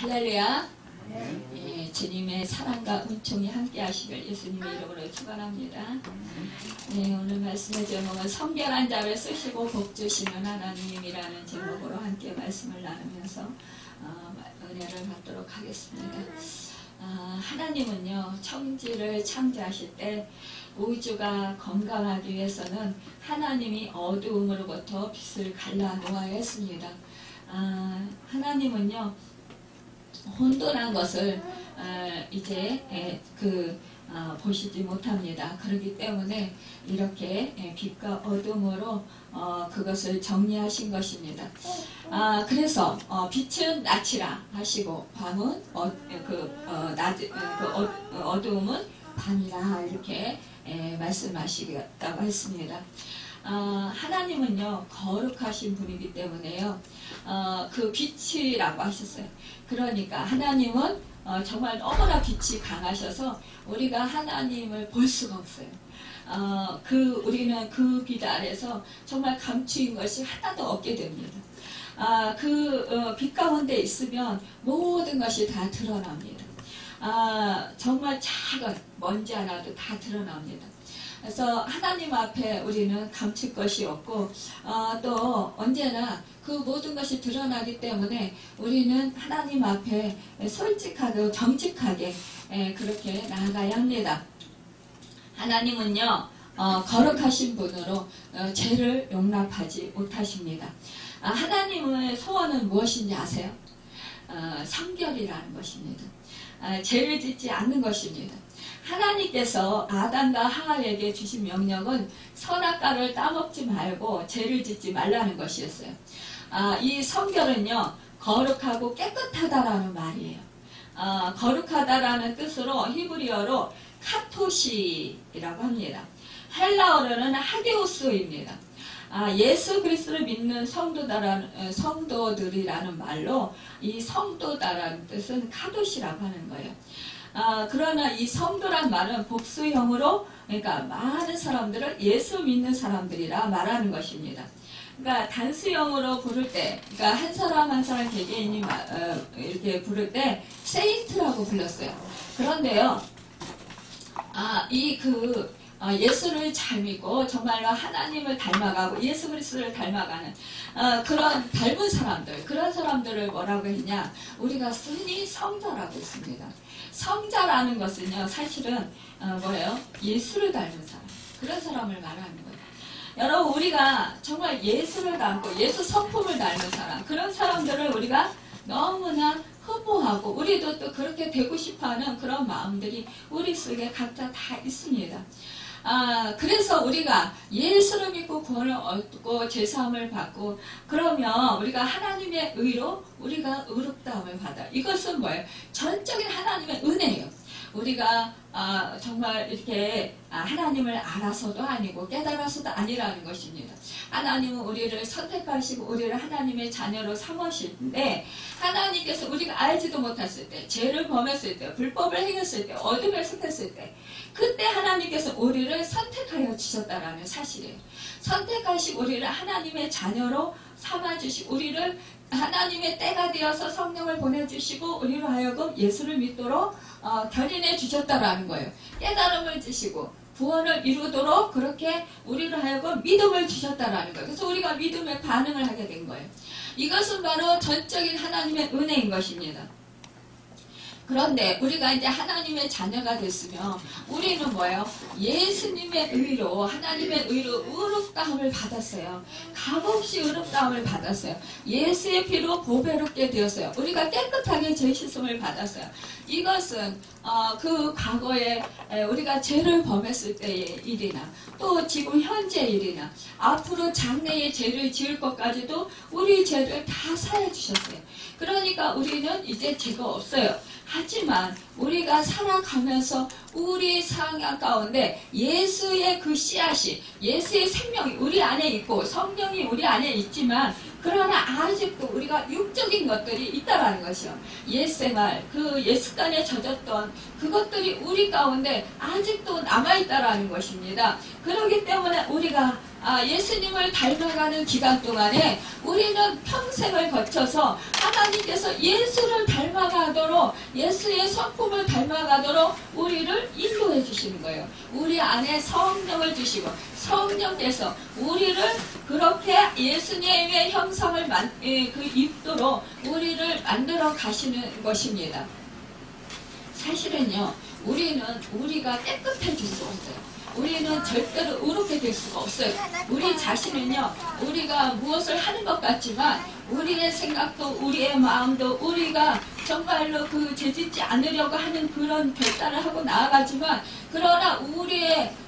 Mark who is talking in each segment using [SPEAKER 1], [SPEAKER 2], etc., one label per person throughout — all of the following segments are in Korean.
[SPEAKER 1] 할렐루야. 예, 주님의 사랑과 은총이 함께 하시길 예수님의 이름으로 축원합니다. 네, 오늘 말씀의 제목은 성결한 자를 쓰시고 복 주시는 하나님이라는 제목으로 함께 말씀을 나누면서 은혜를 받도록 하겠습니다. 하나님은요, 천지를 창조하실 때 우주가 건강하기 위해서는 하나님이 어두움으로부터 빛을 갈라 놓아야 했습니다. 하나님은요, 혼돈한 것을 이제 보시지 못합니다. 그렇기 때문에 이렇게 빛과 어둠으로 그것을 정리하신 것입니다. 그래서 빛은 낮이라 하시고 밤은 어두움은 밤이라 이렇게 말씀하시겠다고 했습니다. 하나님은요, 거룩하신 분이기 때문에요, 그 빛이라고 하셨어요. 그러니까 하나님은 정말 너무나 빛이 강하셔서 우리가 하나님을 볼 수가 없어요. 우리는 그 빛 아래서 정말 감추인 것이 하나도 없게 됩니다. 빛 가운데 있으면 모든 것이 다 드러납니다. 정말 작은 먼지 하나도 다 드러납니다. 그래서 하나님 앞에 우리는 감출 것이 없고 또 언제나 그 모든 것이 드러나기 때문에 우리는 하나님 앞에 솔직하고 정직하게 그렇게 나아가야 합니다. 하나님은요, 거룩하신 분으로 죄를 용납하지 못하십니다. 하나님의 소원은 무엇인지 아세요? 성결이라는 것입니다. 죄를 짓지 않는 것입니다. 하나님께서 아담과 하와에게 주신 명령은 선악과를 따먹지 말고 죄를 짓지 말라는 것이었어요. 이 성결은요, 거룩하고 깨끗하다라는 말이에요. 거룩하다라는 뜻으로 히브리어로 카토시라고 합니다. 헬라어로는 하게오스입니다. 예수 그리스도를 믿는 성도들이라는 말로 이 성도다라는 뜻은 카도시라고 하는 거예요. 그러나 이 성도란 말은 복수형으로, 그러니까 많은 사람들을 예수 믿는 사람들이라 말하는 것입니다. 그러니까 단수형으로 부를 때, 그러니까 한 사람 한 사람 개개인이 이렇게 부를 때 세인트라고 불렀어요. 그런데요, 예수를 잘 믿고 정말로 하나님을 닮아가고 예수 그리스도를 닮아가는 그런 닮은 사람들, 그런 사람들을 뭐라고 했냐, 우리가 흔히 성자라고 했습니다. 성자라는 것은요, 사실은 뭐예요? 예수를 닮은 사람, 그런 사람을 말하는 거예요. 여러분, 우리가 정말 예수를 닮고 예수 성품을 닮은 사람, 그런 사람들을 우리가 너무나 흠모하고 우리도 또 그렇게 되고 싶어하는 그런 마음들이 우리 속에 각자 다 있습니다. 그래서 우리가 예수를 믿고 구원을 얻고 죄사함을 받고 그러면 우리가 하나님의 의로 우리가 의롭다함을 받아. 이것은 뭐예요? 전적인 하나님의 은혜예요. 우리가 정말 이렇게 하나님을 알아서도 아니고 깨달아서도 아니라는 것입니다. 하나님은 우리를 선택하시고 우리를 하나님의 자녀로 삼으실 때 하나님께서 우리가 알지도 못했을 때, 죄를 범했을 때, 불법을 행했을 때, 어둠에 속했을 때, 그때 하나님께서 우리를 선택하여 주셨다라는 사실이에요. 선택하시고 우리를 하나님의 자녀로 삼아주시고 우리를 하나님의 때가 되어서 성령을 보내주시고 우리로 하여금 예수를 믿도록 견인해 주셨다라는 거예요. 깨달음을 주시고 구원을 이루도록 그렇게 우리로 하여금 믿음을 주셨다라는 거예요. 그래서 우리가 믿음에 반응을 하게 된 거예요. 이것은 바로 전적인 하나님의 은혜인 것입니다. 그런데 우리가 이제 하나님의 자녀가 됐으면 우리는 뭐예요? 예수님의 의로, 하나님의 의로 의롭다함을 받았어요. 값없이 의롭다함을 받았어요. 예수의 피로 보배롭게 되었어요. 우리가 깨끗하게 죄 씻음을 받았어요. 이것은 그 과거에 우리가 죄를 범했을 때의 일이나 또 지금 현재의 일이나 앞으로 장래의 죄를 지을 것까지도 우리 죄를 다 사해 주셨어요. 그러니까 우리는 이제 죄가 없어요. 하지만 우리가 살아가면서 우리 상황 가운데 예수의 그 씨앗이, 예수의 생명이 우리 안에 있고 성령이 우리 안에 있지만 그러나 아직도 우리가 육적인 것들이 있다라는 것이요. 옛생활, 그 옛습관에 젖었던 그것들이 우리 가운데 아직도 남아있다라는 것입니다. 그렇기 때문에 우리가 예수님을 닮아가는 기간 동안에 우리는 평생을 거쳐서 하나님 하나님께서 예수를 닮아가도록, 예수의 성품을 닮아가도록 우리를 인도해 주시는 거예요. 우리 안에 성령을 주시고 성령께서 우리를 그렇게 예수님의 형상을 입도록 우리를 만들어 가시는 것입니다. 사실은요, 우리가 깨끗해질 수 없어요. 우리는 절대로 의롭게 될 수가 없어요. 우리 자신은요, 우리가 무엇을 하는 것 같지만 우리의 생각도 우리의 마음도 우리가 정말로 그 죄짓지 않으려고 하는 그런 결단을 하고 나아가지만, 그러나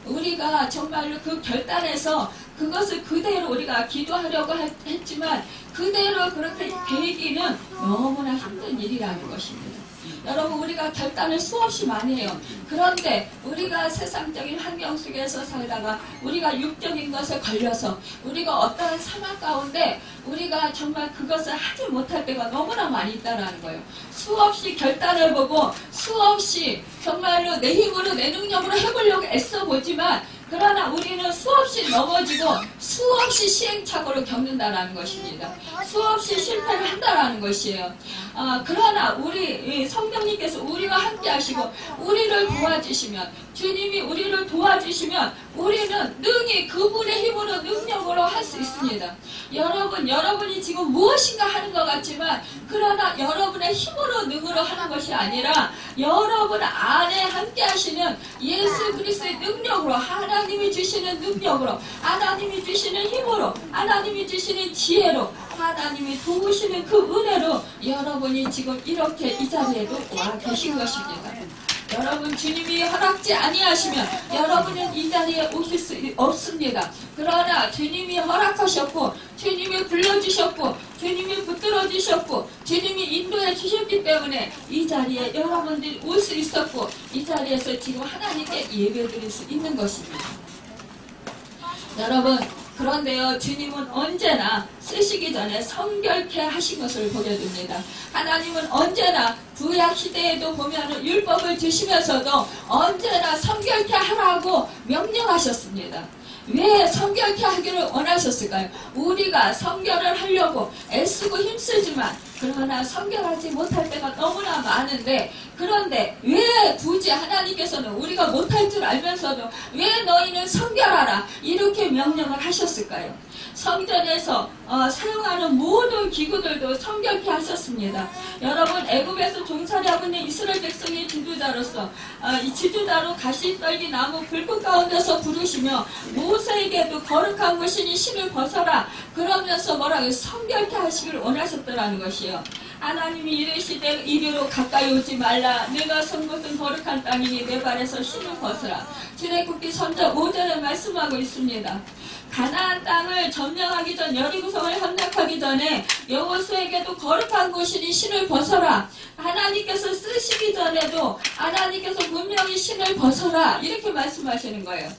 [SPEAKER 1] 우리가 정말로 그 결단에서 그것을 그대로 우리가 기도하려고 했지만 그대로 그렇게 되기는 너무나 힘든 일이라는 것입니다. 여러분, 우리가 결단을 수없이 많이 해요. 그런데 우리가 세상적인 환경 속에서 살다가 우리가 육적인 것에 걸려서 우리가 어떠한 상황 가운데 우리가 정말 그것을 하지 못할 때가 너무나 많이 있다는 거예요. 수없이 결단을 보고 수없이 정말로 내 힘으로 내 능력으로 해보려고 애써보지만, 그러나 우리는 수없이 넘어지고 수없이 시행착오를 겪는다는 것입니다. 수없이 실패를 한다는 것이에요. 그러나 우리 성령님께서 우리와 함께 하시고 우리를 도와주시면, 주님이 우리를 도와주시면 우리는 능히 그분의 힘으로 능력으로 할 수 있습니다. 여러분이 지금 무엇인가 하는 것 같지만, 그러나 여러분의 힘으로 능으로 하는 것이 아니라 여러분 안에 함께 하시는 예수 그리스도의 능력으로, 하나님이 주시는 능력으로, 하나님이 주시는 힘으로, 하나님이 주시는 지혜로, 하나님이 도우시는 그 은혜로 여러분이 지금 이렇게 이 자리에도 와 계신 것입니다. 여러분, 주님이 허락지 아니하시면 여러분은 이 자리에 오실 수 없습니다. 그러나 주님이 허락하셨고, 주님이 불러주셨고, 주님이 붙들어 주셨고, 주님이 인도해 주셨기 때문에 이 자리에 여러분들이 올 수 있었고, 이 자리에서 지금 하나님께 예배드릴 수 있는 것입니다. 여러분, 그런데요, 주님은 언제나 쓰시기 전에 성결케 하신 것을 보게 됩니다. 하나님은 언제나 구약 시대에도 보면 율법을 주시면서도 언제나 성결케 하라고 명령하셨습니다. 왜 성결케 하기를 원하셨을까요? 우리가 성결을 하려고 애쓰고 힘쓰지만 그러나 성결하지 못할 때가 너무나 많은데, 그런데 왜 굳이 하나님께서는 우리가 못할 줄 알면서도 왜 너희는 성결하라 이렇게 명령을 하셨을까요? 성전에서 사용하는 모든 기구들도 성결케 하셨습니다. 여러분, 애굽에서 종살이하고 있는 이스라엘 백성의 지도자로서 이 지도자로 가시떨기 나무 불꽃 가운데서 부르시며 모세에게도 거룩한 것이니 신을 벗어라 그러면서 뭐라고 성결케 하시기를 원하셨더라는 것이에요. 하나님이 이르시되 이리로 가까이 오지 말라. 내가 선 곳은 거룩한 땅이니 내 발에서 신을 벗어라. 출애굽기 3장 5절에 말씀하고 있습니다. 가나안 땅을 점령하기 전, 여리고성을 함락하기 전에 여호수아에게도 거룩한 곳이니 신을 벗어라. 하나님께서 쓰시기 전에도 하나님께서 분명히 신을 벗어라 이렇게 말씀하시는 거예요.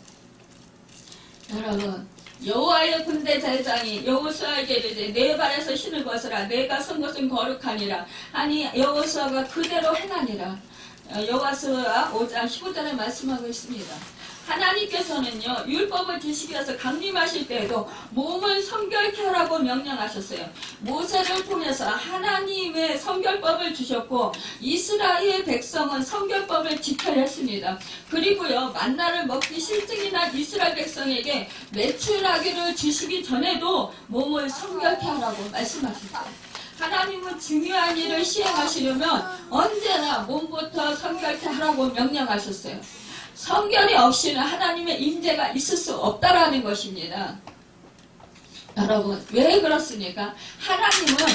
[SPEAKER 1] 여러분, 여호와의 군대 대장이 여호수아에게 이르되 내 발에서 신을 벗어라. 내가 선 것은 거룩하니라. 아니 여호수아가 그대로 행하니라. 여호수아 5장 15절에 말씀하고 있습니다. 하나님께서는요, 율법을 주시기 위해서 강림하실 때에도 몸을 성결케 하라고 명령하셨어요. 모세를 통해서 하나님의 성결법을 주셨고, 이스라엘 백성은 성결법을 지켜야 했습니다. 그리고요, 만나를 먹기 실증이 난 이스라엘 백성에게 매출하기를 주시기 전에도 몸을 성결케 하라고 말씀하셨어요. 하나님은 중요한 일을 시행하시려면 언제나 몸부터 성결케 하라고 명령하셨어요. 성결이 없이는 하나님의 임재가 있을 수 없다라는 것입니다. 여러분, 왜 그렇습니까? 하나님은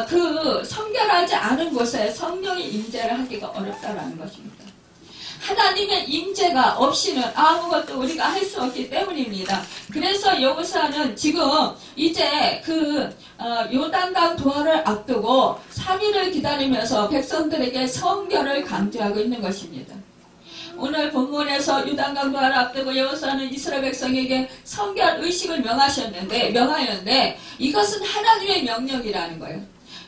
[SPEAKER 1] 그 성결하지 않은 곳에 성령의 임재를 하기가 어렵다라는 것입니다. 하나님의 임재가 없이는 아무것도 우리가 할 수 없기 때문입니다. 그래서 여호수아는 지금 이제 요단강 도하를 앞두고 3일을 기다리면서 백성들에게 성결을 강조하고 있는 것입니다. 오늘 본문에서 요단강 도하를 앞두고 여호수아는 이스라엘 백성에게 성결 의식을 명하였는데 이것은 하나님의 명령이라는 거예요.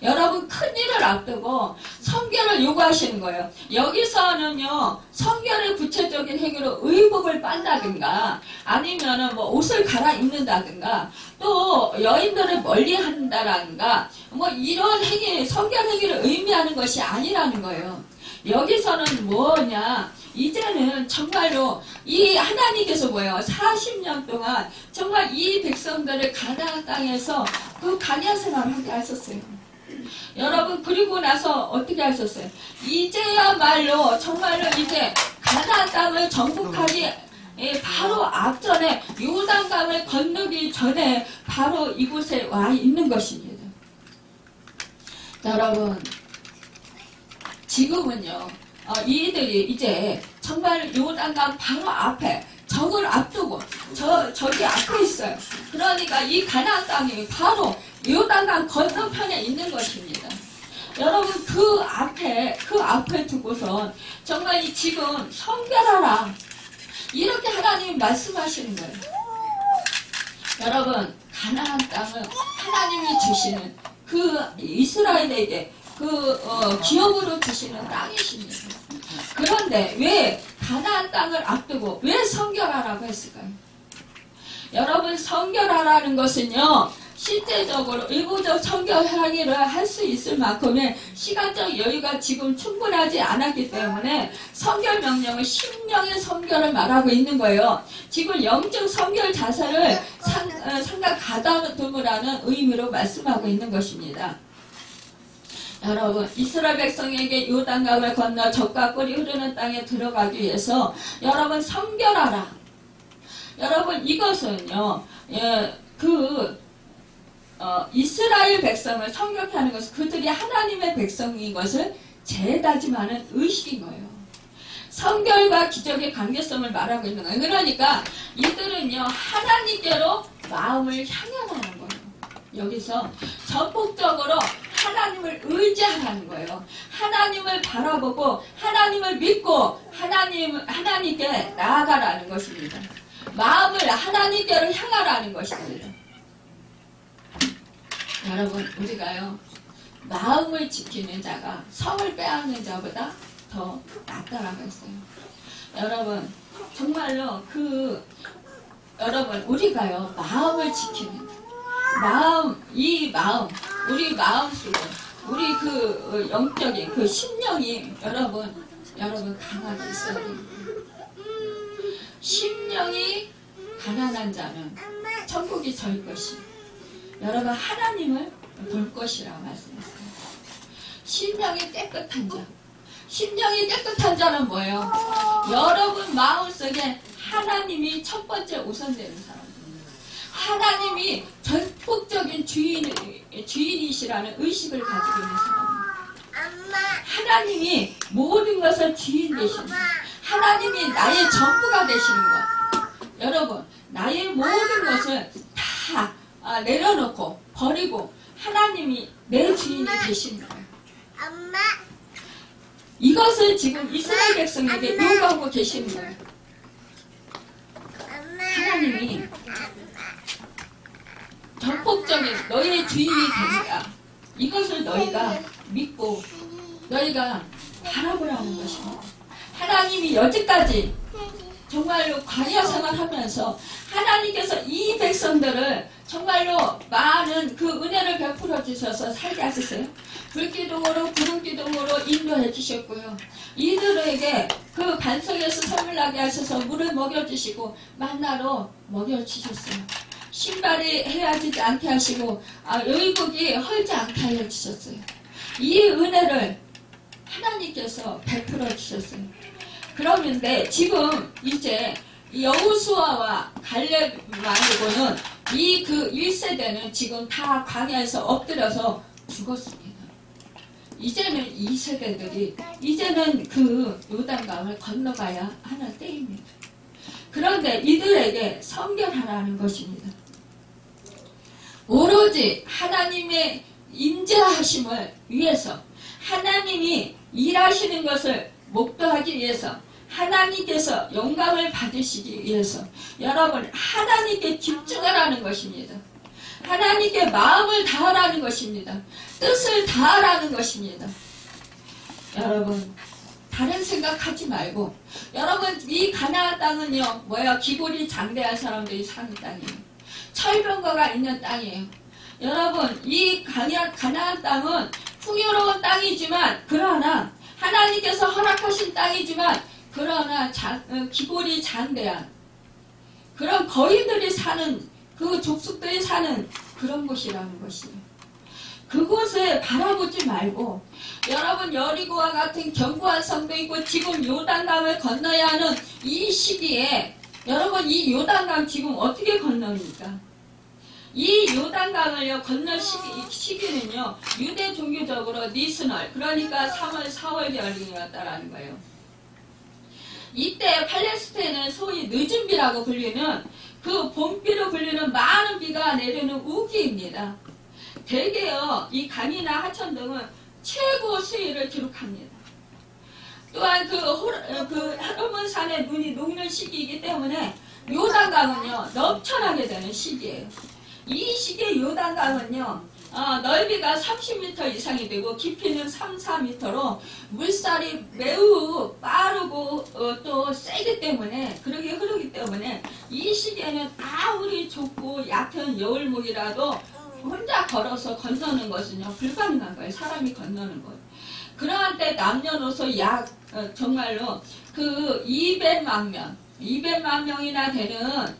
[SPEAKER 1] 여러분 큰 일을 앞두고 성결을 요구하시는 거예요. 여기서는요 성결의 구체적인 행위로 의복을 빤다든가 아니면은 뭐 옷을 갈아입는다든가 또 여인들을 멀리한다든가 뭐 이런 행위 성결 행위를 의미하는 것이 아니라는 거예요. 여기서는 뭐냐 이제는 정말로 이 하나님께서 뭐예요 40년 동안 정말 이 백성들을 가나안 땅에서 그 간야 생활을 하게 하셨어요. 여러분 그리고 나서 어떻게 하셨어요? 이제야말로 정말로 이제 가나안 땅을 정복하기 바로 앞전에 요단강을 건너기 전에 바로 이곳에 와 있는 것입니다. 여러분 지금은요 이들이 이제 정말 요단강 바로 앞에 적을 앞두고 저기 앞에 있어요. 그러니까 이 가나안 땅이 바로 요단강 건너편에 있는 것입니다. 여러분 그 앞에 두고선 정말 지금 성결하라 이렇게 하나님이 말씀하시는 거예요. 여러분 가나안 땅은 하나님이 주시는 그 이스라엘에게 기업으로 주시는 땅이십니다. 그런데 왜 가나안 땅을 앞두고 왜 성결하라고 했을까요? 여러분 성결하라는 것은요 실제적으로 의무적 성결 행위를 할 수 있을 만큼의 시간적 여유가 지금 충분하지 않았기 때문에 성결 명령은 심령의 성결을 말하고 있는 거예요. 지금 영적 성결 자세를 상당 가다듬으라는 의미로 말씀하고 있는 것입니다. 여러분 이스라엘 백성에게 요단강을 건너 젖과 꿀이 흐르는 땅에 들어가기 위해서 여러분 성결하라. 여러분 이것은요 이스라엘 백성을 성결케 하는 것은 그들이 하나님의 백성인 것을 재다짐하는 의식인 거예요. 성결과 기적의 관계성을 말하고 있는 거예요. 그러니까 이들은요 하나님께로 마음을 향하는 거예요. 여기서 전폭적으로 하나님을 의지하라는 거예요. 하나님을 바라보고 하나님을 믿고 하나님께 나아가라는 것입니다. 마음을 하나님께로 향하라는 것입니다. 여러분 우리가요 마음을 지키는 자가 성을 빼앗는 자보다 더 낫다라고 했어요. 여러분 정말로 여러분 우리가요 마음을 지키는 우리 마음 속에 우리 영적인 심령이 여러분 강하게 있어야 됩니다. 심령이 가난한 자는 천국이 저희 것이 여러분 하나님을 볼 것이라고 말씀했어요. 심령이 깨끗한 자는 뭐예요? 여러분 마음속에 하나님이 첫 번째 우선되는 사람입니다. 하나님이 전폭적인 주인이시라는 의식을 가지고 있는 사람입니다. 하나님이 모든 것을 주인 되십니다. 하나님이 나의 전부가 되시는 것. 여러분 나의 모든 것을 다 내려놓고 버리고 하나님이 내 주인이 되시는 거예요. 이것을 지금 이스라엘 백성에게 요구하고 계시는 거예요. 하나님이 전폭적인 너희의 주인이 됩니다. 이것을 너희가 믿고 너희가 바라보라는 것입니다. 하나님이 여지까지 정말로 광야 생활하면서 하나님께서 이 백성들을 정말로 많은 그 은혜를 베풀어 주셔서 살게 하셨어요. 불기둥으로 구름기둥으로 인도해 주셨고요. 이들에게 그 반석에서 선물 나게 하셔서 물을 먹여주시고 만나로 먹여주셨어요. 신발이 헤어지지 않게 하시고 의복이 헐지 않게 하여 주셨어요. 이 은혜를 하나님께서 베풀어 주셨어요. 그런데 지금 이제 여호수아와 갈렙 말고는 이 1세대는 지금 다 광야에서 엎드려서 죽었습니다. 이제는 2세대들이 이제는 그 요단강을 건너가야 하는 때입니다. 그런데 이들에게 성결하라는 것입니다. 오로지 하나님의 임재하심을 위해서 하나님이 일하시는 것을 목도하기 위해서 하나님께서 영광을 받으시기 위해서 여러분 하나님께 집중하라는 것입니다. 하나님께 마음을 다하라는 것입니다. 뜻을 다하라는 것입니다. 여러분, 다른 생각하지 말고, 여러분, 이 가나안 땅은요, 기골이 장대한 사람들이 사는 땅이에요. 철병거가 있는 땅이에요. 여러분, 이 가나안 땅은 풍요로운 땅이지만, 그러나 하나님께서 허락하신 땅이지만, 그러나 기골이 장대한 그런 거인들이 사는, 그 족속들이 사는 그런 곳이라는 것이에요. 그곳에 바라보지 말고, 여러분, 여리고와 같은 견고한 성도 있고 지금 요단강을 건너야 하는 이 시기에, 여러분, 이 요단강 지금 어떻게 건너니까? 이 요단강을요 건널 시기는요 유대 종교적으로 니스널, 그러니까 3월 4월절이었다라는 거예요. 이때 팔레스타인은 소위 늦은 비라고 불리는, 그 봄비로 불리는 많은 비가 내리는 우기입니다. 대개요 이 강이나 하천 등은 최고 수위를 기록합니다. 또한 그 헤르몬산의 눈이 녹는 시기이기 때문에 요단강은요 넘쳐나게 되는 시기예요. 이 시기에 요단강은요 넓이가 30m 이상이 되고 깊이는 3, 4m로 물살이 매우 빠르고 또 세기 때문에, 그렇게 흐르기 때문에 이 시기에는 아무리 좁고 얕은 여울목이라도 혼자 걸어서 건너는 것은요 불가능한 거예요. 사람이 건너는 거예요. 그러한 때 남녀노소 정말로 그 200만 명이나 되는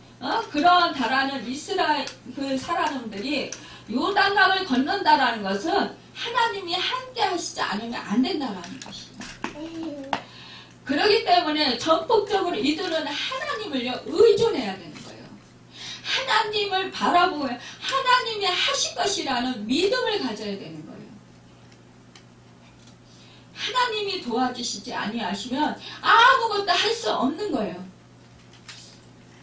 [SPEAKER 1] 그런 나라는 이스라엘 그 사람들이 요단강을 건넌다라는 것은 하나님이 함께 하시지 않으면 안 된다라는 것입니다. 그렇기 때문에 전폭적으로 이들은 하나님을요 의존해야 되는 거예요. 하나님을 바라보며 하나님이 하실 것이라는 믿음을 가져야 되는 거예요. 하나님이 도와주시지 아니하시면 아무것도 할 수 없는 거예요.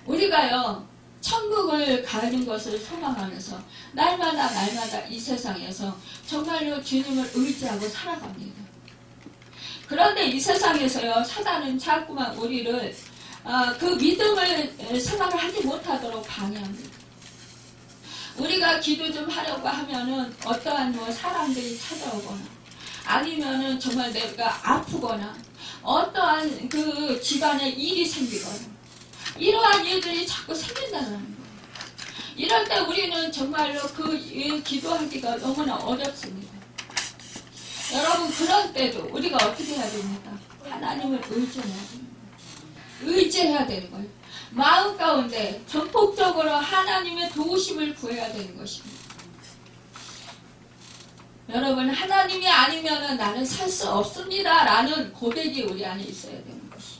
[SPEAKER 1] 우리가요 천국을 가는 것을 소망하면서 날마다 이 세상에서 정말로 주님을 의지하고 살아갑니다. 그런데 이 세상에서요 사단은 자꾸만 우리를 그 믿음을 생각을 하지 못하도록 방해합니다. 우리가 기도 좀 하려고 하면은 어떠한 사람들이 찾아오거나, 아니면은 정말 내가 아프거나, 어떠한 그 집안에 일이 생기거나, 이러한 일들이 자꾸 생긴다는 거예요. 이럴 때 우리는 정말로 기도하기가 너무나 어렵습니다. 여러분, 그럴 때도 우리가 어떻게 해야 됩니까? 하나님을 의존해야 됩니다. 의지해야 되는 거예요. 마음 가운데 전폭적으로 하나님의 도우심을 구해야 되는 것입니다. 여러분, 하나님이 아니면 나는 살 수 없습니다 라는 고백이 우리 안에 있어야 되는 것입니다.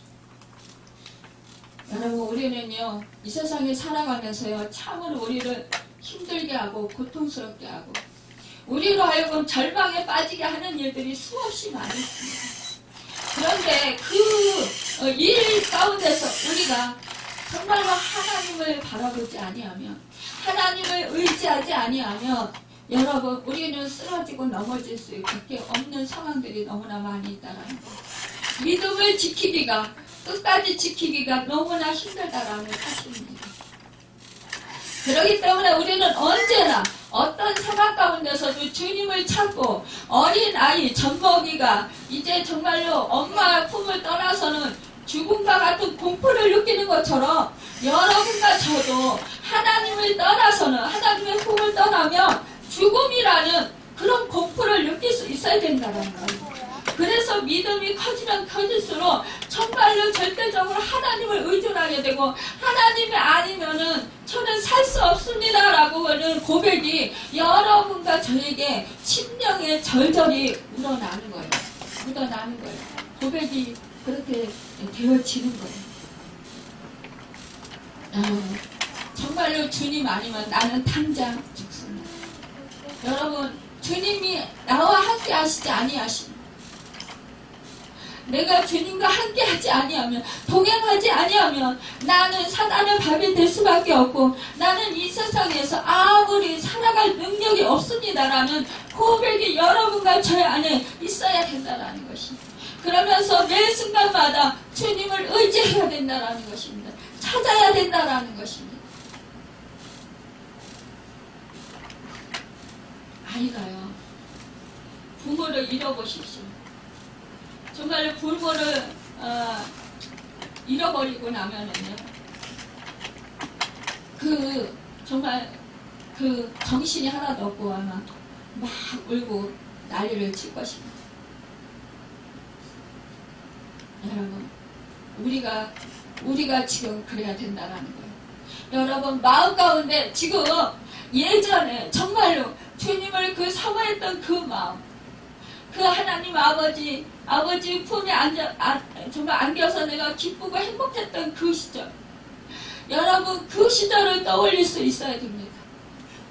[SPEAKER 1] 여러분, 우리는요 이 세상에 살아가면서요 참으로 우리를 힘들게 하고 고통스럽게 하고 우리로 하여금 절망에 빠지게 하는 일들이 수없이 많이 있습니다. 그런데 그 일 가운데서 우리가 정말로 하나님을 바라보지 아니하면, 하나님을 의지하지 아니하면, 여러분, 우리는 쓰러지고 넘어질 수밖에 없는 상황들이 너무나 많이 있다라는 거예요. 믿음을 지키기가, 끝까지 지키기가 너무나 힘들다라는 사실입니다. 그렇기 때문에 우리는 언제나 어떤 상황 가운데서도 주님을 찾고, 어린아이, 젖먹이가 이제 정말로 엄마 품을 떠나서는 죽음과 같은 공포를 느끼는 것처럼 여러분과 저도 하나님을 떠나서는, 하나님의 품을 떠나면 죽음이라는 그런 공포를 느낄 수 있어야 된다는 거예요. 그래서 믿음이 커지면 커질수록 정말로 절대적으로 하나님을 의존하게 되고, 하나님이 아니면은 저는 살 수 없습니다 라고 하는 고백이 여러분과 저에게 심령에 절절히 묻어나는 거예요. 묻어나는 거예요. 고백이 그렇게 되어지는 거예요. 정말로 주님 아니면 나는 당장 죽습니다. 여러분, 주님이 나와 함께 하시지 아니하십니다. 내가 주님과 함께 하지 아니하면, 동행하지 아니하면 나는 사단의 밥이 될 수밖에 없고, 나는 이 세상에서 아무리 살아갈 능력이 없습니다라는 고백이 여러분과 저의 안에 있어야 된다는 것입니다. 그러면서 매 순간마다 주님을 의지해야 된다는 것입니다. 찾아야 된다는 것입니다. 아니라요. 부모를 잃어보십시오. 정말로 부모를 잃어버리고 나면은요, 정말 정신이 하나도 없고 아마 막 울고 난리를 칠 것입니다. 여러분, 우리가 지금 그래야 된다는 거예요. 여러분, 마음 가운데 지금 예전에 정말로 주님을 사모했던 그 마음, 그 하나님 아버지 품에 정말 안겨서 내가 기쁘고 행복했던 그 시절, 여러분 그 시절을 떠올릴 수 있어야 됩니다.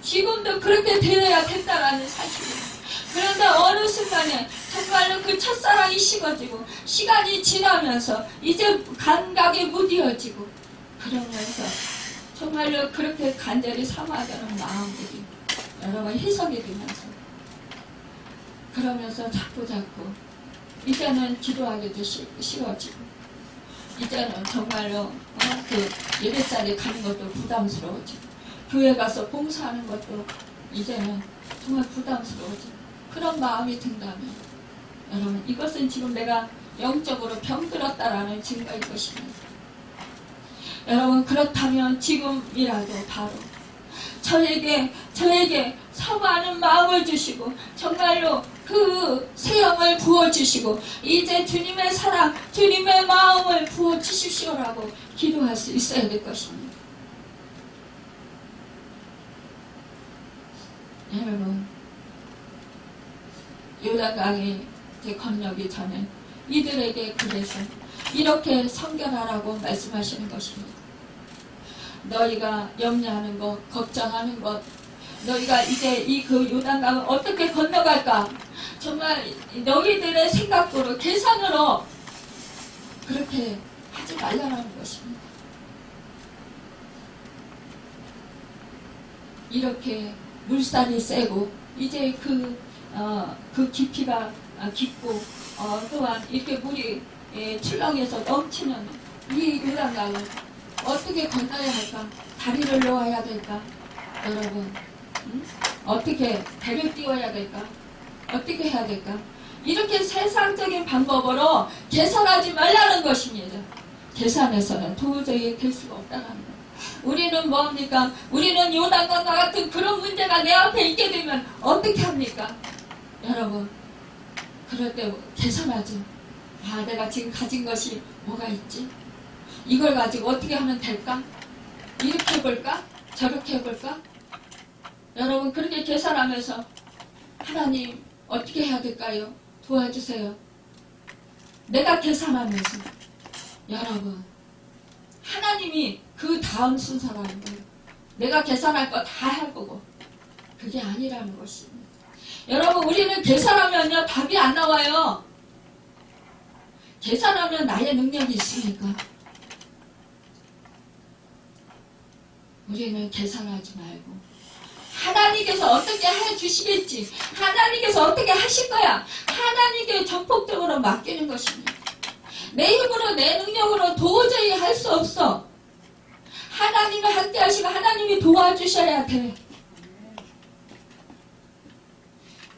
[SPEAKER 1] 지금도 그렇게 되어야 된다라는 사실이에요. 그런데 어느 순간에 정말로 그 첫사랑이 식어지고 시간이 지나면서 이제 감각에 무뎌지고 그러면서 정말로 그렇게 간절히 사모하는 마음들이 여러분 희석이 되면서 그러면서 자꾸 이제는 기도하기도 싫어지고 이제는 정말로 예배자리에 가는 것도 부담스러워지고 교회 가서 봉사하는 것도 이제는 정말 부담스러워지고 그런 마음이 든다면 여러분 이것은 지금 내가 영적으로 병들었다라는 증거일 것입니다. 여러분 그렇다면 지금이라도 바로 저에게 사모하는 마음을 주시고 정말로 그 세영을 부어주시고 이제 주님의 사랑, 주님의 마음을 부어주십시오라고 기도할 수 있어야 될 것입니다. 여러분 요단강에 건너기 전에 이들에게 그래서 이렇게 선결하라고 말씀하시는 것입니다. 너희가 염려하는 것, 걱정하는 것, 너희가 이제 그 요단강을 어떻게 건너갈까? 정말 너희들의 생각으로, 계산으로 그렇게 하지 말라는 것입니다. 이렇게 물살이 세고 이제 그 깊이가 깊고 또한 이렇게 물이 출렁해서 넘치는 이 요단강을 어떻게 건너야 할까? 다리를 놓아야 될까? 여러분 어떻게 배를 띄워야 될까? 어떻게 해야 될까? 이렇게 세상적인 방법으로 계산하지 말라는 것입니다. 계산해서는 도저히 될 수가 없다는 거예요. 우리는 뭡니까? 우리는 요단강과 같은 그런 문제가 내 앞에 있게 되면 어떻게 합니까? 여러분 그럴 때 계산하죠. 내가 지금 가진 것이 뭐가 있지? 이걸 가지고 어떻게 하면 될까? 이렇게 해볼까? 저렇게 해볼까? 여러분 그렇게 계산하면서 하나님 어떻게 해야 될까요? 도와주세요. 내가 계산하면서 여러분 하나님이 그 다음 순서라는 거예요. 내가 계산할 거 다 할 거고 그게 아니라는 것입니다. 여러분 우리는 계산하면요 답이 안 나와요. 계산하면 나의 능력이 있으니까 우리는 계산하지 말고 하나님께서 어떻게 해주시겠지, 하나님께서 어떻게 하실 거야, 하나님께 전폭적으로 맡기는 것입니다. 내 힘으로 내 능력으로 도저히 할 수 없어. 하나님과 함께 하시고 하나님이 도와주셔야 돼.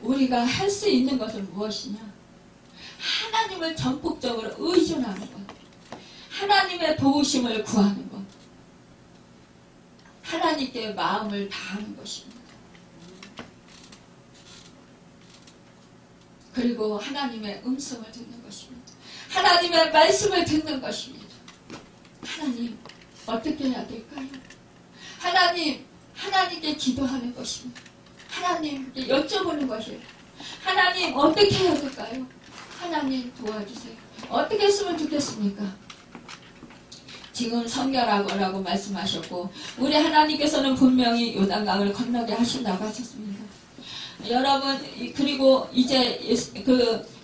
[SPEAKER 1] 우리가 할 수 있는 것은 무엇이냐? 하나님을 전폭적으로 의존하는 것, 하나님의 도우심을 구하는 것, 하나님께 마음을 다하는 것입니다. 그리고 하나님의 음성을 듣는 것입니다. 하나님의 말씀을 듣는 것입니다. 하나님 어떻게 해야 될까요? 하나님께 기도하는 것입니다. 하나님께 여쭤보는 것이에요. 하나님 어떻게 해야 될까요? 하나님 도와주세요. 어떻게 했으면 좋겠습니까? 지금 성결하라고 말씀하셨고 우리 하나님께서는 분명히 요단강을 건너게 하신다고 하셨습니다. 여러분 그리고 이제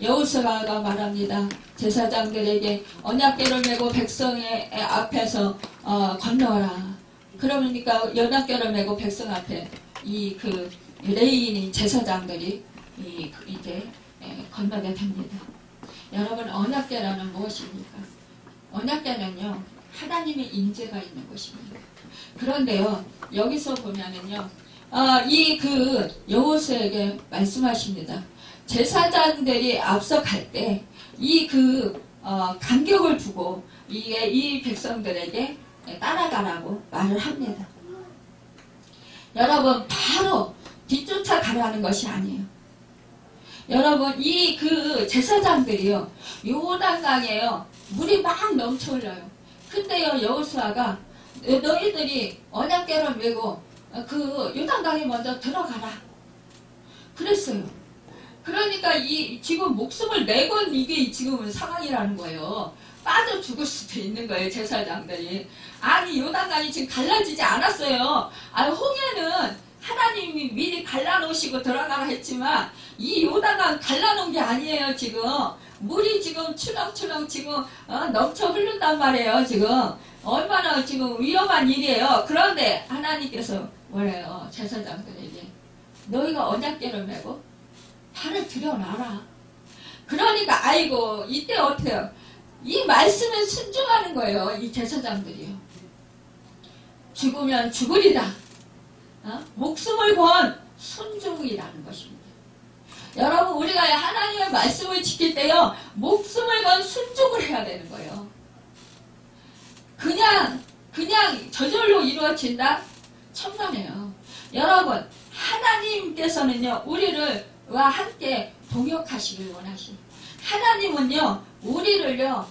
[SPEAKER 1] 여호수아가 말합니다. 제사장들에게 언약궤를 메고 백성의 앞에서 건너라. 그러니까 언약궤를 메고 백성 앞에 레위인인 제사장들이 이제 건너게 됩니다. 여러분 언약궤라는 무엇입니까? 언약궤는요 하나님의 인재가 있는 것입니다. 그런데요 여기서 보면은요 이 그 여호수아에게 말씀하십니다. 제사장들이 앞서 갈 때 이 간격을 두고 이 백성들에게 따라가라고 말을 합니다. 여러분, 바로 뒤쫓아 가라는 것이 아니에요. 여러분, 이 제사장들이요, 요단강에요, 물이 막 넘쳐 흘러요. 근데요, 여호수아가 너희들이 언약궤를 메고 요단강에 먼저 들어가라 그랬어요. 그러니까 지금 목숨을 내건 이게 지금 상황이라는 거예요. 빠져 죽을 수도 있는 거예요, 제사장들이. 아니, 요단강이 지금 갈라지지 않았어요. 홍해는 하나님이 미리 갈라놓으시고 들어가라 했지만 이 요단강 갈라놓은 게 아니에요. 지금 물이 지금 추렁추렁 지금 넘쳐 흐른단 말이에요. 지금 얼마나 지금 위험한 일이에요. 그런데 하나님께서 뭐래요? 제사장들에게 너희가 언약궤를 메고 발을 들여놔라. 그러니까 아이고, 이때 어때요? 이 말씀에 순종하는 거예요. 이 제사장들이요. 죽으면 죽으리다. 목숨을 건 순종이라는 것입니다. 여러분, 우리가 하나님의 말씀을 지킬 때요, 목숨을 건 순종을 해야 되는 거예요. 그냥 저절로 이루어진다? 천만에요. 여러분, 하나님께서는요, 우리와 함께 동역하시길 원하십니다. 하나님은요, 우리를요,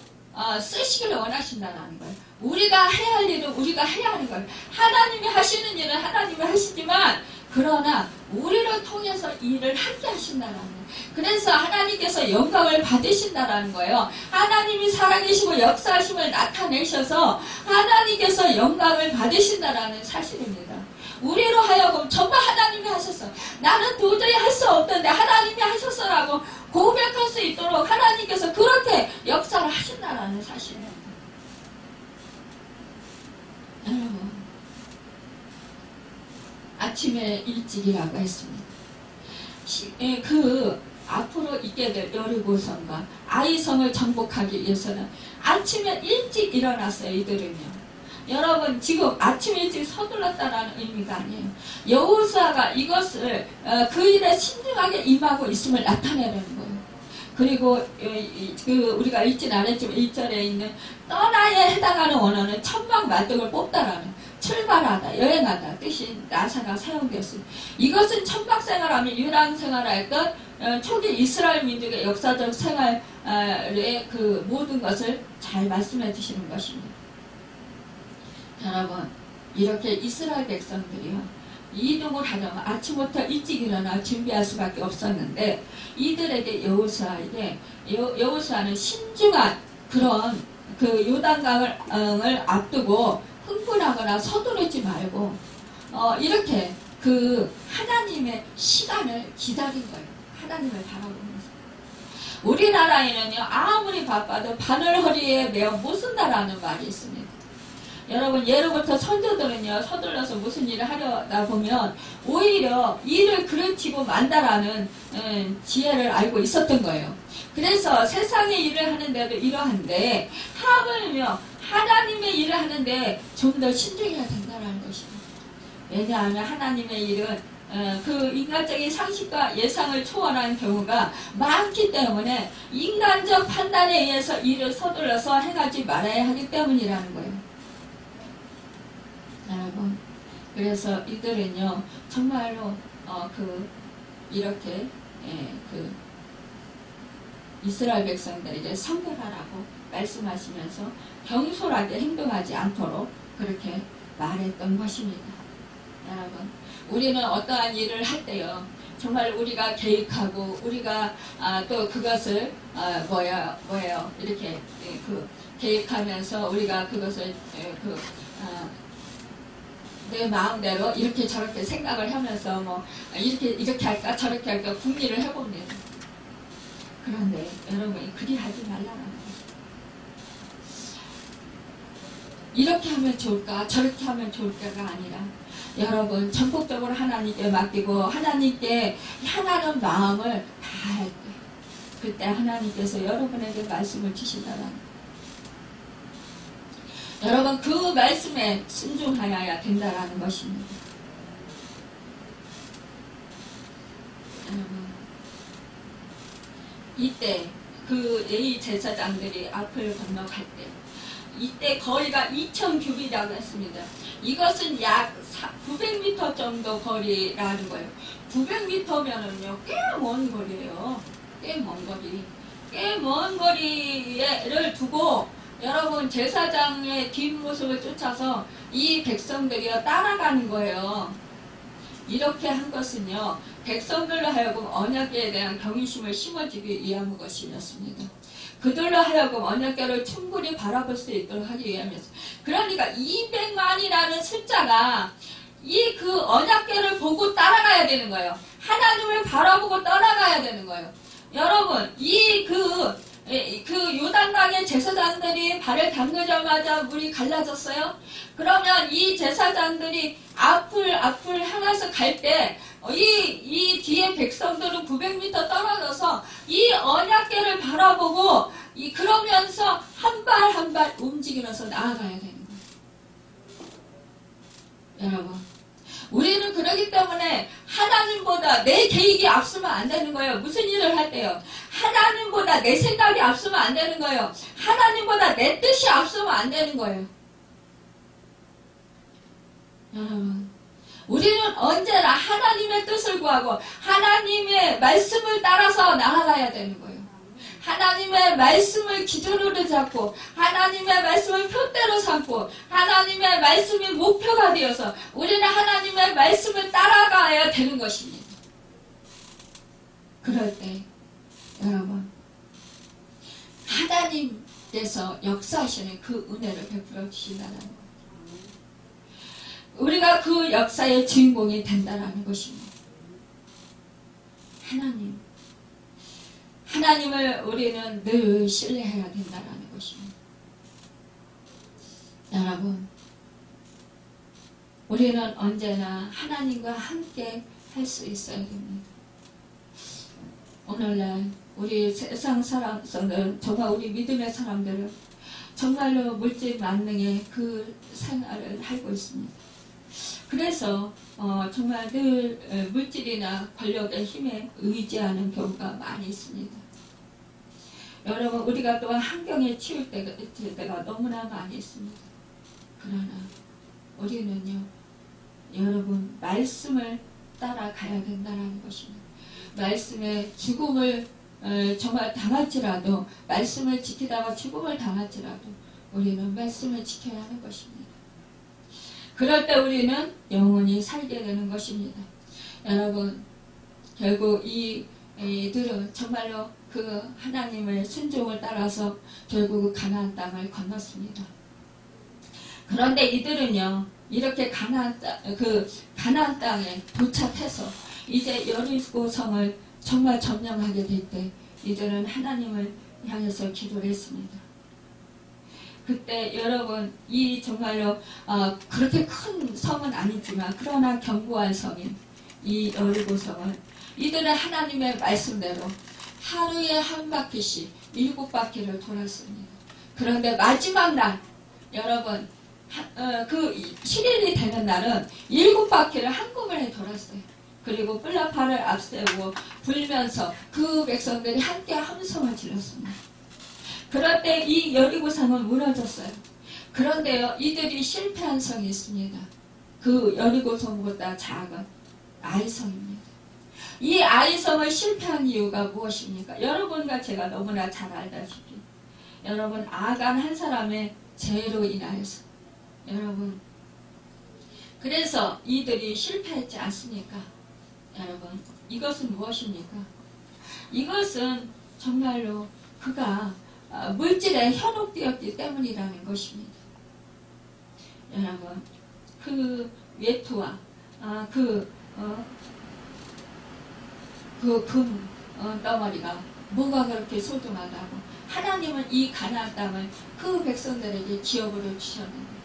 [SPEAKER 1] 쓰시기를 원하신다는 거예요. 우리가 해야 할 일은 우리가 해야 하는 거예요. 하나님이 하시는 일은 하나님이 하시지만, 그러나 우리를 통해서 일을 함께 하신다는 거예요. 그래서 하나님께서 영광을 받으신다는 거예요. 하나님이 살아계시고 역사하심을 나타내셔서 하나님께서 영광을 받으신다는 사실입니다. 우리로 하여금 정말 하나님이 하셨어. 나는 도저히 할 수 없던데 하나님이 하셨어라고 고백할 수 있도록 하나님께서 그렇게 역사를 하신다는 사실입니다. 여러분, 아침에 일찍이라고 했습니다. 앞으로 있게 될 여리고성과 아이성을 정복하기 위해서는 아침에 일찍 일어났어요. 이들은요. 여러분, 지금 아침 일찍 서둘렀다는 의미가 아니에요. 여호수아가 이것을 그 일에 신중하게 임하고 있음을 나타내는 거예요. 그리고 우리가 읽진 않았지만 1절에 있는 떠나에 해당하는 원어는 천막 만등을 뽑다라는, 출발하다, 여행하다 뜻이 나사가 사용되었습니다. 이것은 천막 생활하면 유랑 생활할 것, 초기 이스라엘 민족의 역사적 생활의 모든 것을 잘 말씀해 주시는 것입니다. 여러분, 이렇게 이스라엘 백성들이요, 이동을 하려면 아침부터 일찍 일어나 준비할 수밖에 없었는데, 이들에게 여호수아는 신중한 그런 요단강을 앞두고 흥분하거나 서두르지 말고 이렇게 하나님의 시간을 기다린 거예요. 하나님을 바라보면서. 우리나라에는요, 아무리 바빠도 바늘 허리에 매어 못 쓴다라는 말이 있습니다. 여러분, 예로부터 선조들은요, 서둘러서 무슨 일을 하려다 보면 오히려 일을 그르치고 만다라는 지혜를 알고 있었던 거예요. 그래서 세상의 일을 하는데도 이러한데, 하물며 하나님의 일을 하는데 좀 더 신중해야 된다는 것입니다. 왜냐하면 하나님의 일은 인간적인 상식과 예상을 초월한 경우가 많기 때문에 인간적 판단에 의해서 일을 서둘러서 행하지 말아야 하기 때문이라는 거예요. 여러분, 그래서 이들은요, 정말로 이렇게 이스라엘 백성들에게 성결하라고 말씀하시면서 경솔하게 행동하지 않도록 그렇게 말했던 것입니다. 여러분, 우리는 어떠한 일을 할 때요, 정말 우리가 계획하고 우리가 또 그것을 이렇게 계획하면서 우리가 그것을 내 마음대로 이렇게 저렇게 생각을 하면서 이렇게 할까 저렇게 할까 궁리를 해봅니다. 그런데 여러분, 그리 하지 말라는 거예요. 이렇게 하면 좋을까 저렇게 하면 좋을까가 아니라, 여러분, 전폭적으로 하나님께 맡기고 하나님께 향하는 마음을 다할 때, 그때 하나님께서 여러분에게 말씀을 주신다는 거예요. 여러분, 그 말씀에 순종하여야 된다는 것입니다. 이때 그 이 제사장들이 앞을 건너갈 때 이때 거리가 2000규빗이라고 했습니다. 이것은 약 900m 정도 거리라는 거예요. 900m면은요 꽤 먼 거리예요. 꽤 먼 거리. 꽤 먼 거리를 두고 여러분 제사장의 뒷모습을 쫓아서 이 백성들이요 따라가는 거예요. 이렇게 한 것은요 백성들로 하여금 언약궤에 대한 경외심을 심어주기 위한 것이었습니다. 그들로 하여금 언약궤를 충분히 바라볼 수 있도록 하기 위함이었어요. 그러니까 200만이라는 숫자가 이 그 언약궤를 보고 따라가야 되는 거예요. 하나님을 바라보고 따라가야 되는 거예요. 여러분 그 요단강의 제사장들이 발을 담그자마자 물이 갈라졌어요. 그러면 이 제사장들이 앞을 향해서 갈 때 이 뒤에 백성들은 900m 떨어져서 이 언약궤를 바라보고 그러면서 한 발 한 발 움직이면서 나아가야 되는 거예요. 여러분 우리는 그러기 때문에 하나님보다 내 계획이 앞서면 안 되는 거예요. 무슨 일을 할 때요. 하나님보다 내 생각이 앞서면 안 되는 거예요. 하나님보다 내 뜻이 앞서면 안 되는 거예요. 여러분 우리는 언제나 하나님의 뜻을 구하고 하나님의 말씀을 따라서 나아가야 되는 거예요. 하나님의 말씀을 기준으로 잡고 하나님의 말씀을 표대로 삼고 하나님의 말씀이 목표가 되어서 우리는 하나님의 말씀을 따라가야 되는 것입니다. 그럴 때 여러분 하나님께서 역사하시는 그 은혜를 베풀어 주신다는 것, 우리가 그 역사의 주인공이 된다는 것입니다. 하나님을 우리는 늘 신뢰해야 된다는 것입니다. 여러분 우리는 언제나 하나님과 함께 할 수 있어야 됩니다. 오늘날 우리 세상 사람들은 정말 우리 믿음의 사람들은 정말로 물질 만능의 그 생활을 하고 있습니다. 그래서 정말 늘 물질이나 권력의 힘에 의지하는 경우가 많이 있습니다. 여러분 우리가 또한 환경에 치울 때가 너무나 많이 있습니다. 그러나 우리는요 여러분 말씀을 따라가야 된다는 것입니다. 말씀에 죽음을 정말 당할지라도 말씀을 지키다가 죽음을 당할지라도 우리는 말씀을 지켜야 하는 것입니다. 그럴 때 우리는 영원히 살게 되는 것입니다. 여러분 결국 이들은 정말로 그 하나님의 순종을 따라서 결국 가나안 땅을 건넜습니다. 그런데 이들은요 이렇게 가나안 땅에 도착해서 이제 여리고 성을 정말 점령하게 될 때 이들은 하나님을 향해서 기도를 했습니다. 그때 여러분 이 정말로 그렇게 큰 성은 아니지만 그러나 견고한 성인 이 여리고 성은 이들은 하나님의 말씀대로 하루에 한 바퀴씩 7바퀴를 돌았습니다. 그런데 마지막 날 여러분 그 7일이 되는 날은 7바퀴를 한꺼번에 돌았어요. 그리고 뿔라파를 앞세우고 불면서 그 백성들이 함께 함성을 질렀습니다. 그럴 때 이 여리고성은 무너졌어요. 그런데요 이들이 실패한 성이 있습니다. 그 여리고성보다 작은 아이성입니다. 이 아이성을 실패한 이유가 무엇입니까? 여러분과 제가 너무나 잘 알다시피 여러분 아간 한 사람의 죄로 인하여서 여러분 그래서 이들이 실패했지 않습니까? 여러분 이것은 무엇입니까? 이것은 정말로 그가 물질에 현혹되었기 때문이라는 것입니다. 여러분 그 외투와 금 덩어리가 뭐가 그렇게 소중하다고 하나님은 이 가나안 땅을 그 백성들에게 기업으로 주셨는데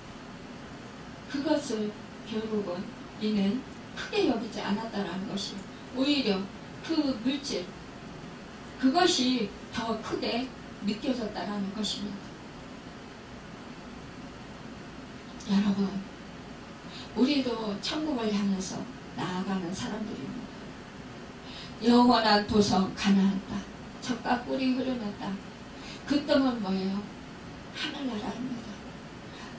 [SPEAKER 1] 그것을 결국은 이는 크게 여기지 않았다라는 것이 오히려 그 물질 그것이 더 크게 느껴졌다라는 것입니다. 여러분 우리도 천국을 향해서 나아가는 사람들입니다. 영원한 도성 가나안 땅 젖과 꿀이 흐르는 땅. 그 땅은 뭐예요? 하늘나라입니다.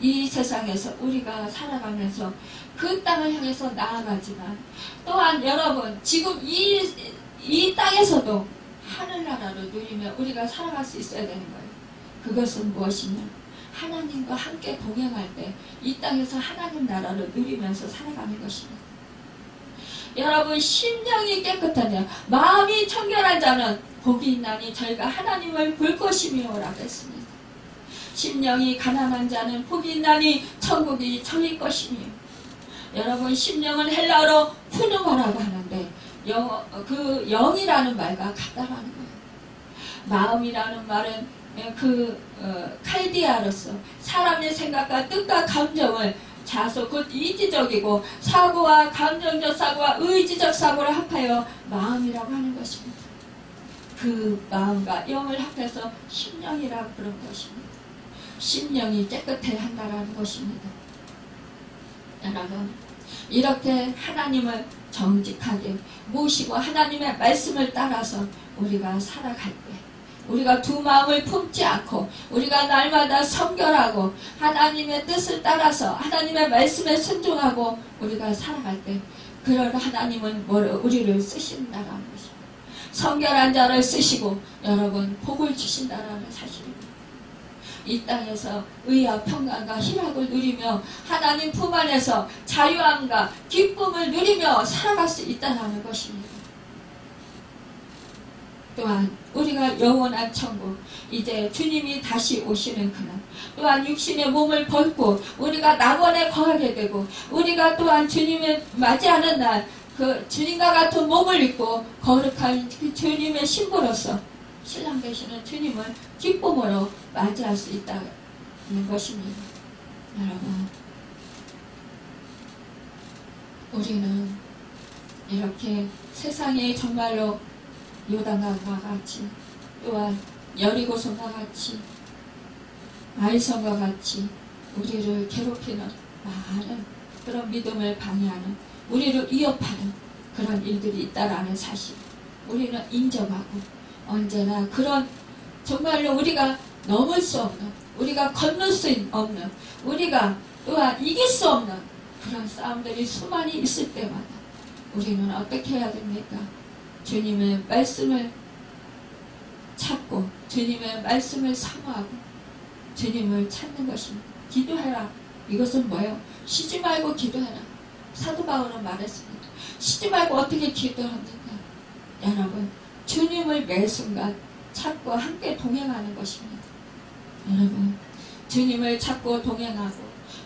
[SPEAKER 1] 이 세상에서 우리가 살아가면서 그 땅을 향해서 나아가지만 또한 여러분 지금 이 땅에서도 하늘나라를 누리며 우리가 살아갈 수 있어야 되는 거예요. 그것은 무엇이냐? 하나님과 함께 동행할 때 이 땅에서 하나님 나라를 누리면서 살아가는 것입니다. 여러분 심령이 깨끗한 자, 마음이 청결한 자는 복이 있나니 저희가 하나님을 볼 것이며 라고 했습니다. 심령이 가난한 자는 복이 있나니 천국이 저희 것이며. 여러분 심령은 헬라어로 푸누마라고 하는데 그 영이라는 말과 같다라는 거예요. 마음이라는 말은 칼디아로서 사람의 생각과 뜻과 감정을 자소 곧 이지적이고 사고와 감정적 사고와 의지적 사고를 합하여 마음이라고 하는 것입니다. 그 마음과 영을 합해서 심령이라고 부른 것입니다. 심령이 깨끗해야 한다라는 것입니다. 여러분 이렇게 하나님을 정직하게 모시고 하나님의 말씀을 따라서 우리가 살아갈 때 우리가 두 마음을 품지 않고 우리가 날마다 성결하고 하나님의 뜻을 따라서 하나님의 말씀에 순종하고 우리가 살아갈 때 그런 하나님은 우리를 쓰신다라는 것입니다. 성결한 자를 쓰시고 여러분 복을 주신다라는 사실입니다. 이 땅에서 의와 평강과 희락을 누리며 하나님 품 안에서 자유함과 기쁨을 누리며 살아갈 수 있다는 것입니다. 또한 우리가 영원한 천국 이제 주님이 다시 오시는 그날 또한 육신의 몸을 벗고 우리가 낙원에 거하게 되고 우리가 또한 주님을 맞이하는 날 그 주님과 같은 몸을 입고 거룩한 그 주님의 신부로서 신랑 되시는 주님을 기쁨으로 맞이할 수 있다는 것입니다. 여러분 우리는 이렇게 세상에 정말로 요단강과 같이 또한 여리고성과 같이 아이성과 같이 우리를 괴롭히는 많은 그런 믿음을 방해하는 우리를 위협하는 그런 일들이 있다라는 사실 우리는 인정하고 언제나 그런 정말로 우리가 넘을 수 없는 우리가 건널 수 없는 우리가 또한 이길 수 없는 그런 싸움들이 수많이 있을 때마다 우리는 어떻게 해야 됩니까? 주님의 말씀을 찾고 주님의 말씀을 사모하고 주님을 찾는 것입니다. 기도해라. 이것은 뭐예요? 쉬지 말고 기도해라. 사도 바울은 말했습니다. 쉬지 말고 어떻게 기도합니까? 여러분 주님을 매 순간 찾고 함께 동행하는 것입니다. 여러분 주님을 찾고 동행하고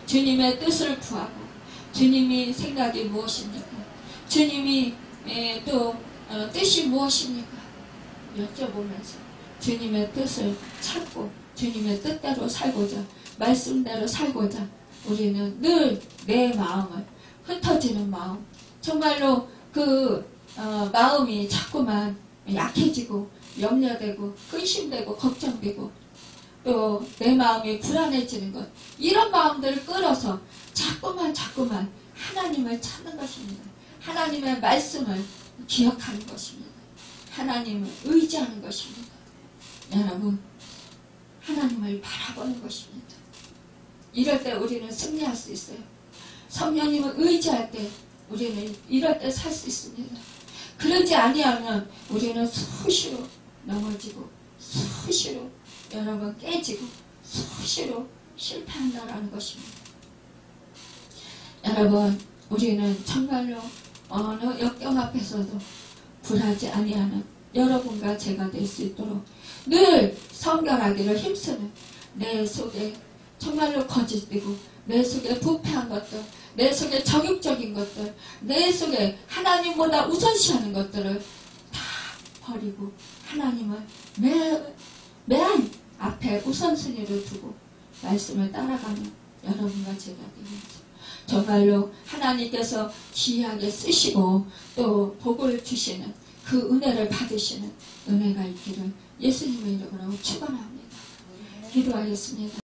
[SPEAKER 1] 주님의 뜻을 구하고 주님이 생각이 무엇입니까? 주님이 또 뜻이 무엇입니까? 여쭤보면서 주님의 뜻을 찾고 주님의 뜻대로 살고자 말씀대로 살고자 우리는 늘 내 마음을 흩어지는 마음 정말로 그 마음이 자꾸만 약해지고 염려되고 근심되고 걱정되고 또 내 마음이 불안해지는 것 이런 마음들을 끌어서 자꾸만 하나님을 찾는 것입니다. 하나님의 말씀을 기억하는 것입니다. 하나님을 의지하는 것입니다. 여러분 하나님을 바라보는 것입니다. 이럴 때 우리는 승리할 수 있어요. 성령님을 의지할 때 우리는 이럴 때 살 수 있습니다. 그러지 아니하면 우리는 수시로 넘어지고 수시로 여러분 깨지고 수시로 실패한다라는 것입니다. 여러분 우리는 정말로 어느 역경 앞에서도 굴하지 아니하는 여러분과 제가 될 수 있도록 늘 성결하기를 힘쓰는 내 속에 정말로 거짓되고 내 속에 부패한 것들 내 속에 정욕적인 것들 내 속에 하나님보다 우선시하는 것들을 다 버리고 하나님을 맨 앞에 우선순위로 두고 말씀을 따라가는 여러분과 제가 되겠죠. 정말로 하나님께서 귀하게 쓰시고 또 복을 주시는 그 은혜를 받으시는 은혜가 있기를 예수님의 이름으로 축원합니다. 기도하겠습니다.